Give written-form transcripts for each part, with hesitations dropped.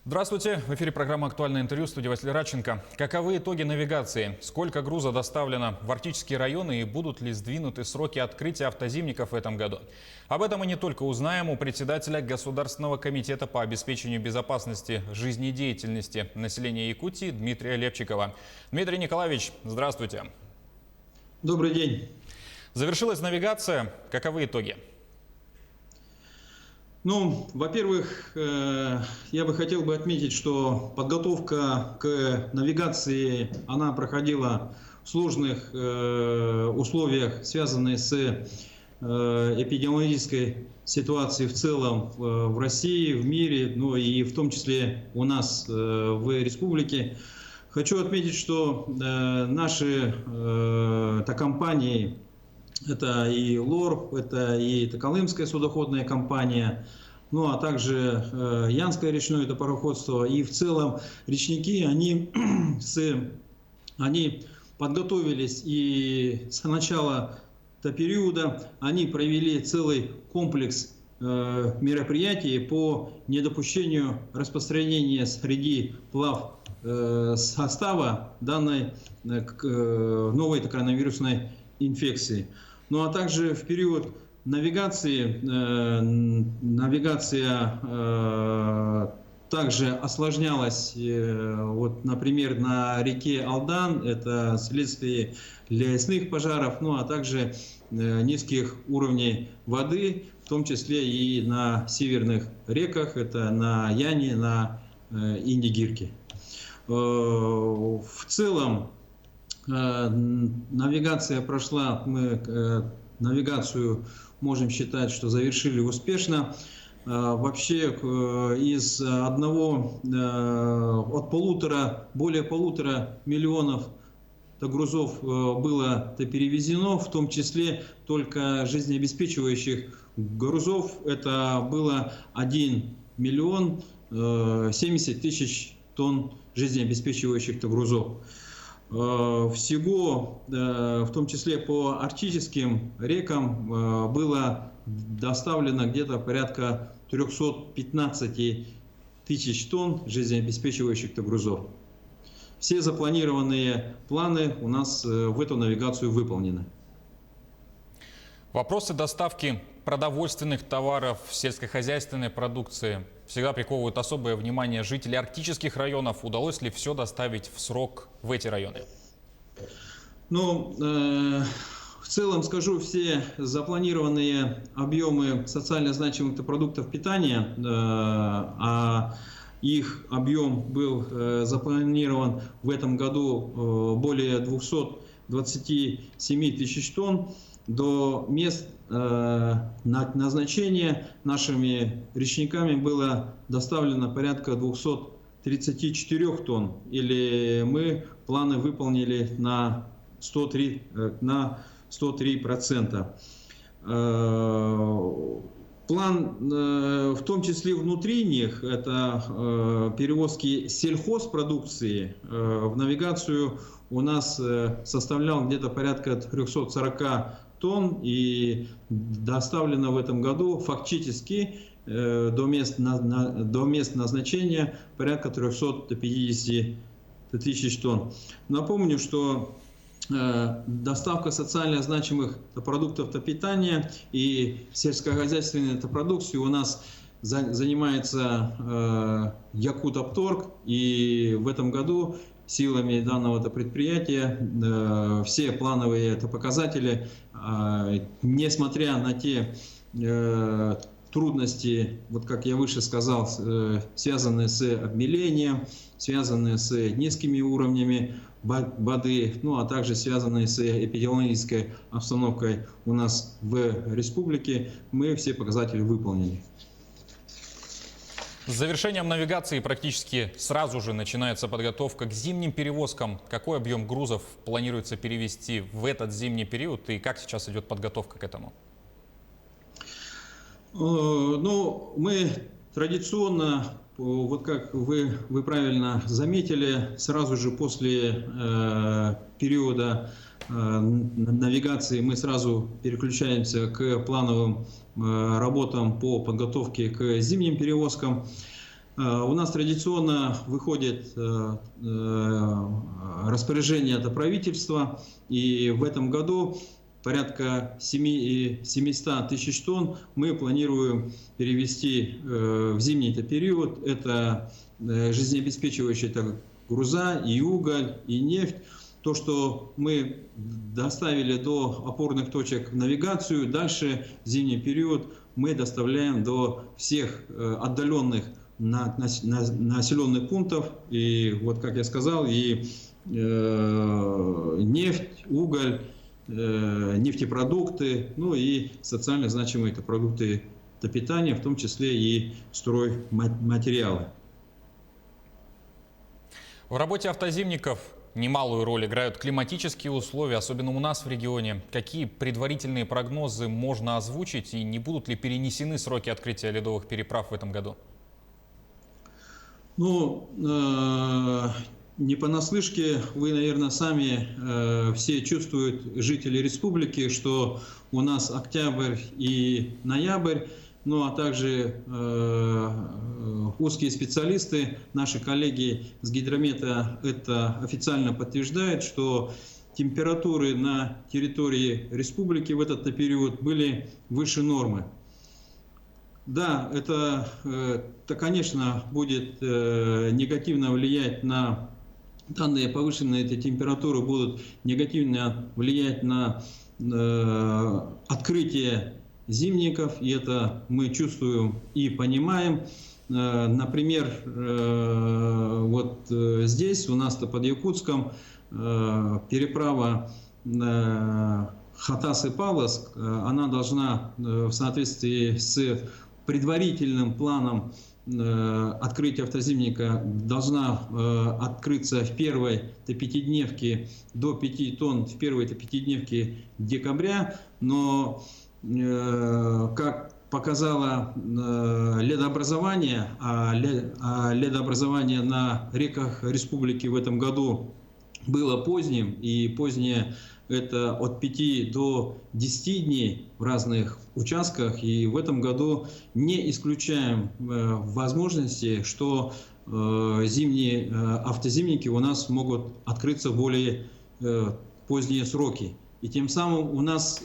Здравствуйте! В эфире программа «Актуальное интервью», в студии Василий Радченко. Каковы итоги навигации? Сколько груза доставлено в арктические районы и будут ли сдвинуты сроки открытия автозимников в этом году? Об этом мы не только узнаем у председателя Государственного комитета по обеспечению безопасности жизнедеятельности населения Якутии Дмитрия Лепчикова. Дмитрий Николаевич, здравствуйте! Добрый день! Завершилась навигация. Каковы итоги? Во-первых, я бы хотел отметить, что подготовка к навигации, она проходила в сложных условиях, связанных с эпидемиологической ситуацией в целом в России, в мире, но и в том числе у нас в республике. Хочу отметить, что наши компании, это и ЛОР, это и Колымская судоходная компания, а также Янское речное пароходство. И в целом речники, они подготовились, и с начала периода они провели целый комплекс мероприятий по недопущению распространения среди плав состава данной новой коронавирусной инфекции. А также в период навигация также осложнялась, например, на реке Алдан, это следствие лесных пожаров, а также низких уровней воды, в том числе и на северных реках, это на Яне, на Индигирке. В целом навигация прошла, мы навигацию можем считать, что завершили успешно. Вообще более полутора миллионов грузов было перевезено, в том числе только жизнеобеспечивающих грузов это было 1 миллион 70 тысяч тонн жизнеобеспечивающих грузов. Всего, в том числе по арктическим рекам, было доставлено где-то порядка 315 тысяч тонн жизнеобеспечивающих грузов. Все запланированные планы у нас в эту навигацию выполнены. Вопросы доставки продовольственных товаров, сельскохозяйственной продукции всегда приковывают особое внимание жителей арктических районов. Удалось ли все доставить в срок в эти районы? В целом скажу, все запланированные объемы социально значимых продуктов питания, а их объем был запланирован в этом году более 227 тысяч тонн, до мест назначения нашими речниками было доставлено порядка 234 тонн, или мы планы выполнили на 103%. План, в том числе внутри них, это перевозки сельхозпродукции в навигацию у нас составлял где-то порядка 340 тонн, и доставлено в этом году фактически до мест назначения порядка 350 тысяч тонн. Напомню, что доставка социально значимых продуктов питания и сельскохозяйственной продукции у нас занимается Якутопторг, и в этом году силами данного предприятия все плановые показатели, несмотря на те трудности, как я выше сказал, связанные с обмелением, связанные с низкими уровнями воды, а также связанные с эпидемиологической обстановкой у нас в республике, мы все показатели выполнили. С завершением навигации практически сразу же начинается подготовка к зимним перевозкам. Какой объем грузов планируется перевезти в этот зимний период и как сейчас идет подготовка к этому? Мы традиционно, как вы правильно заметили, сразу же после периода навигации мы сразу переключаемся к плановым работам по подготовке к зимним перевозкам. У нас традиционно выходит распоряжение от правительства, и в этом году порядка 700 тысяч тонн мы планируем перевести в зимний период. Это жизнеобеспечивающие груза, и уголь, и нефть. То, что мы доставили до опорных точек навигацию, дальше в зимний период мы доставляем до всех отдаленных населенных пунктов. И вот, как я сказал, и нефть, уголь, нефтепродукты, ну и социально значимые продукты питания, в том числе и стройматериалы. В работе автозимников немалую роль играют климатические условия, особенно у нас в регионе. Какие предварительные прогнозы можно озвучить и не будут ли перенесены сроки открытия ледовых переправ в этом году? Ну, не понаслышке, вы, наверное, сами все чувствуют, жители республики, что у нас октябрь и ноябрь, ну а также узкие специалисты, наши коллеги с гидромета это официально подтверждают, что температуры на территории республики в этот период были выше нормы. Да, это, конечно, будет негативно влиять на данные повышенные температуры, будут негативно влиять на открытие зимников, и это мы чувствуем и понимаем. Например, вот здесь у нас под Якутском переправа Хатас и Павловск, она должна в соответствии с предварительным планом открытия автозимника должна открыться в первой пятидневке до 5 тонн в первой пятидневке декабря, но как показало ледообразование, а ледообразование на реках республики в этом году было поздним, и позднее это от 5 до 10 дней в разных участках, и в этом году не исключаем возможности, что зимние автозимники у нас могут открыться в более поздние сроки. И тем самым у нас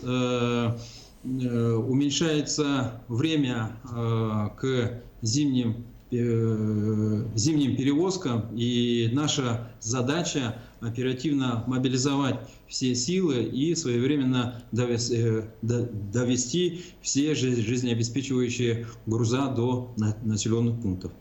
уменьшается время к зимним перевозкам, и наша задача оперативно мобилизовать все силы и своевременно довести все жизнеобеспечивающие груза до населенных пунктов.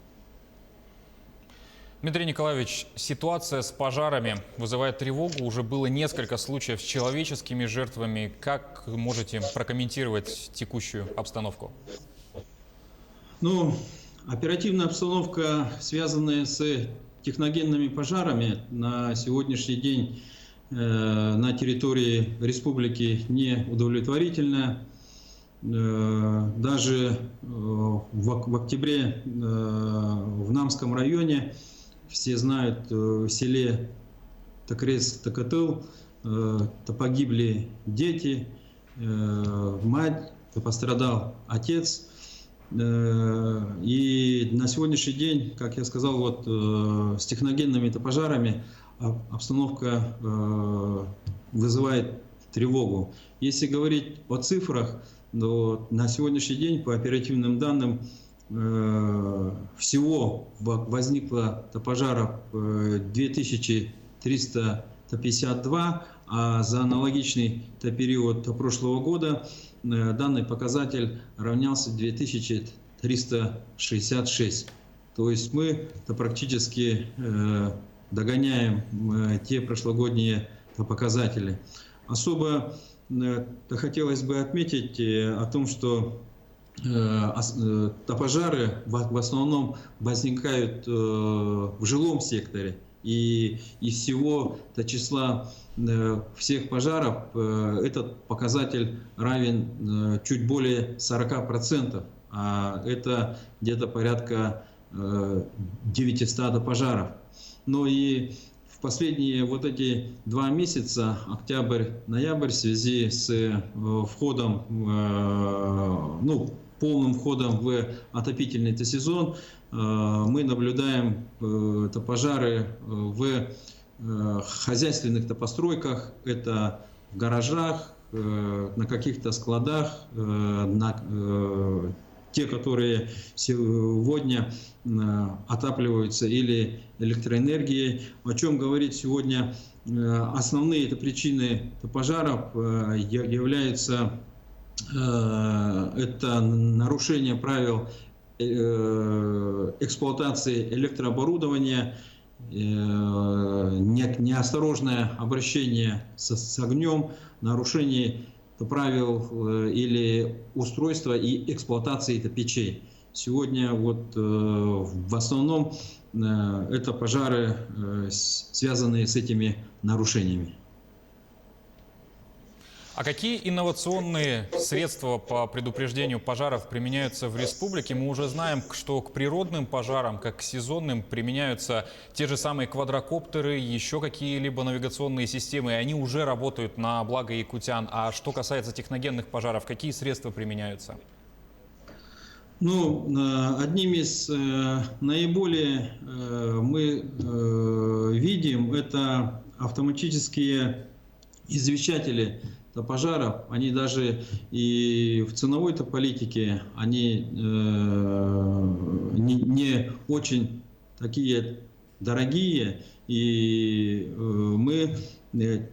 Дмитрий Николаевич, ситуация с пожарами вызывает тревогу. Уже было несколько случаев с человеческими жертвами. Как можете прокомментировать текущую обстановку? Ну, оперативная обстановка, связанная с техногенными пожарами, на сегодняшний день на территории республики неудовлетворительная. Даже в октябре в Намском районе, все знают, в селе Такрес-Такатыл погибли дети, мать, пострадал отец. И на сегодняшний день, как я сказал, вот с техногенными пожарами обстановка вызывает тревогу. Если говорить о цифрах, то на сегодняшний день по оперативным данным всего возникло пожаров 2352, а за аналогичный период прошлого года данный показатель равнялся 2366. То есть мы практически догоняем те прошлогодние показатели. Особо хотелось бы отметить о том, что пожары в основном возникают в жилом секторе. И из всего числа всех пожаров этот показатель равен чуть более 40%. А это где-то порядка 900 пожаров. Но и в последние вот эти 2 месяца, октябрь-ноябрь, в связи с входом, полным ходом в отопительный сезон мы наблюдаем пожары в хозяйственных постройках, это в гаражах, на каких-то складах, те, которые сегодня отапливаются или электроэнергией. О чем говорит сегодня основные причины пожаров являются это нарушение правил эксплуатации электрооборудования, неосторожное обращение с огнем, нарушение правил или устройства и эксплуатации печей. Сегодня в основном это пожары, связанные с этими нарушениями. А какие инновационные средства по предупреждению пожаров применяются в республике? Мы уже знаем, что к природным пожарам, как к сезонным, применяются те же самые квадрокоптеры, еще какие-либо навигационные системы, и они уже работают на благо якутян. А что касается техногенных пожаров, какие средства применяются? Одним из наиболее мы видим это автоматические извещатели пожаров. Они даже и в ценовой политике они не очень такие дорогие, и мы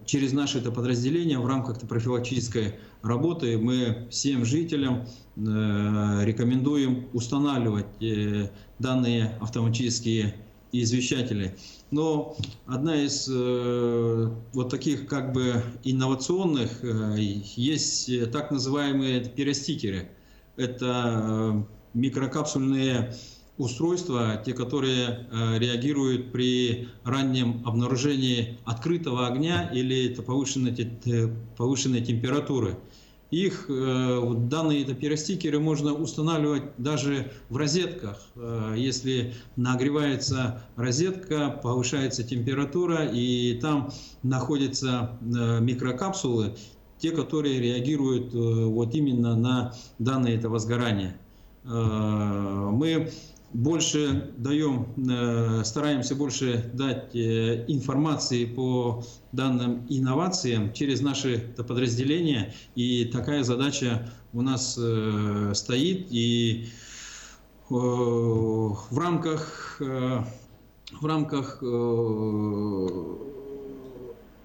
через наши подразделения в рамках профилактической работы мы всем жителям рекомендуем устанавливать данные автоматические извещатели. Но одна из таких инновационных есть так называемые пиростикеры. Это микрокапсульные устройства, те, которые реагируют при раннем обнаружении открытого огня или повышенной температуры. Их данные пиростикеры можно устанавливать даже в розетках. Если нагревается розетка, повышается температура, и там находятся микрокапсулы, те, которые реагируют именно на данные возгорания. Мы больше стараемся больше дать информации по данным инновациям через наши подразделения, и такая задача у нас стоит. И в рамках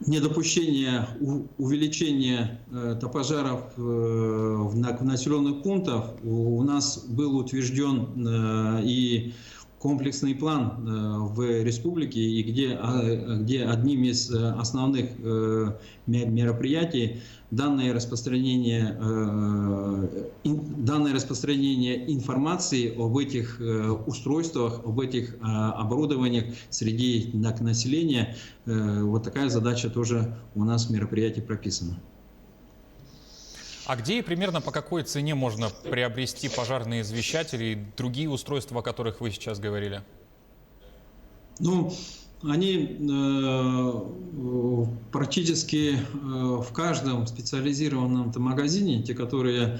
недопущения увеличения пожаров в населенных пунктах у нас был утвержден и комплексный план в республике, и где одним из основных мероприятий данное распространение информации об этих устройствах, об этих оборудованиях среди населения. Вот такая задача тоже у нас в мероприятии прописана. А где и примерно по какой цене можно приобрести пожарные извещатели и другие устройства, о которых вы сейчас говорили? Они практически в каждом специализированном магазине, те, которые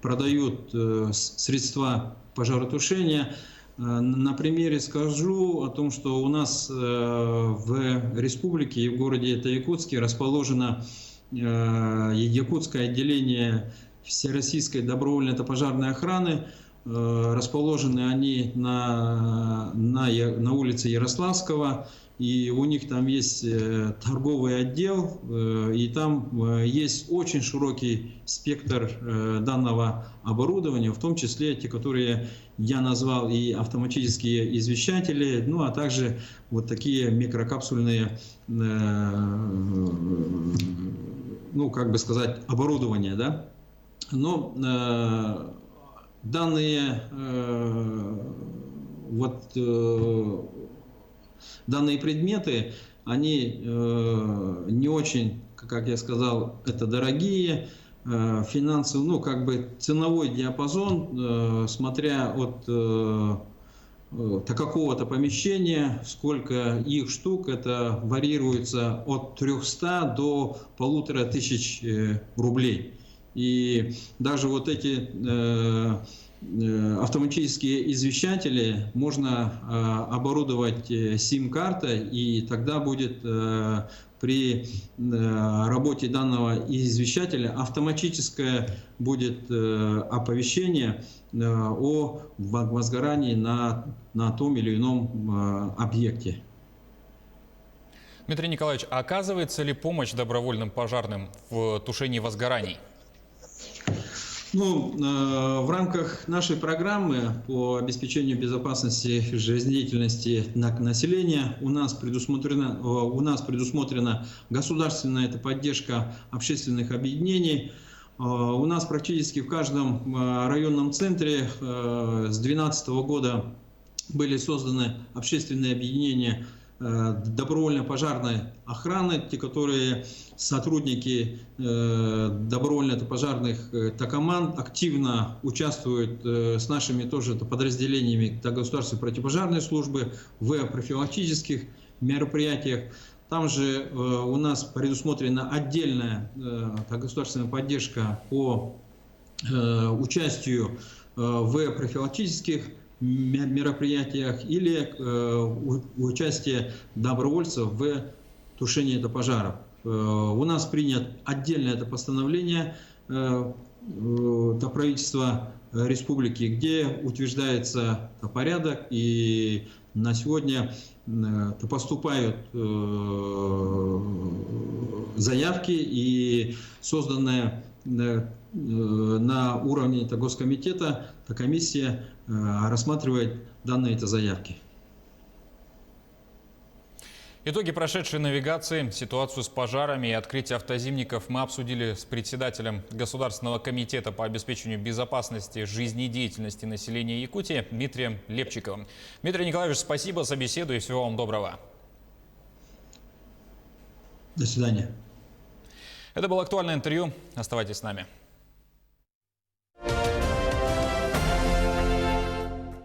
продают средства пожаротушения. На примере скажу о том, что у нас в республике и в городе Якутске расположено якутское отделение Всероссийской добровольной пожарной охраны. Расположены они на улице Ярославского, и у них там есть торговый отдел, и там есть очень широкий спектр данного оборудования, в том числе те, которые я назвал, и автоматические извещатели, а также вот такие микрокапсульные, оборудование, да. Но данные предметы, они не очень, как я сказал, это дорогие, финансовый, ценовой диапазон, смотря от какого-то помещения, сколько их штук, это варьируется от 300 до 1500 рублей. И даже вот эти автоматические извещатели можно оборудовать сим-картой, и тогда будет при работе данного извещателя автоматическое будет оповещение о возгорании на том или ином объекте. Дмитрий Николаевич, а оказывается ли помощь добровольным пожарным в тушении возгораний? Ну, в рамках нашей программы по обеспечению безопасности жизнедеятельности населения у нас предусмотрена государственная поддержка общественных объединений. У нас практически в каждом районном центре с 2012 года были созданы общественные объединения добровольной пожарной охраны, те, которые сотрудники добровольно-пожарных команд активно участвуют с нашими тоже подразделениями государственной противопожарной службы в профилактических мероприятиях. Там же у нас предусмотрена отдельная государственная поддержка по участию в профилактических мероприятиях или участие добровольцев в тушении пожаров. У нас принято отдельное постановление правительства республики, где утверждается порядок, и на сегодня поступают заявки, и созданная на уровне Госкомитета комиссия рассматривает данные заявки. Итоги прошедшей навигации, ситуацию с пожарами и открытие автозимников мы обсудили с председателем Государственного комитета по обеспечению безопасности жизнедеятельности населения Якутии Дмитрием Лепчиковым. Дмитрий Николаевич, спасибо за беседу и всего вам доброго. До свидания. Это было актуальное интервью. Оставайтесь с нами.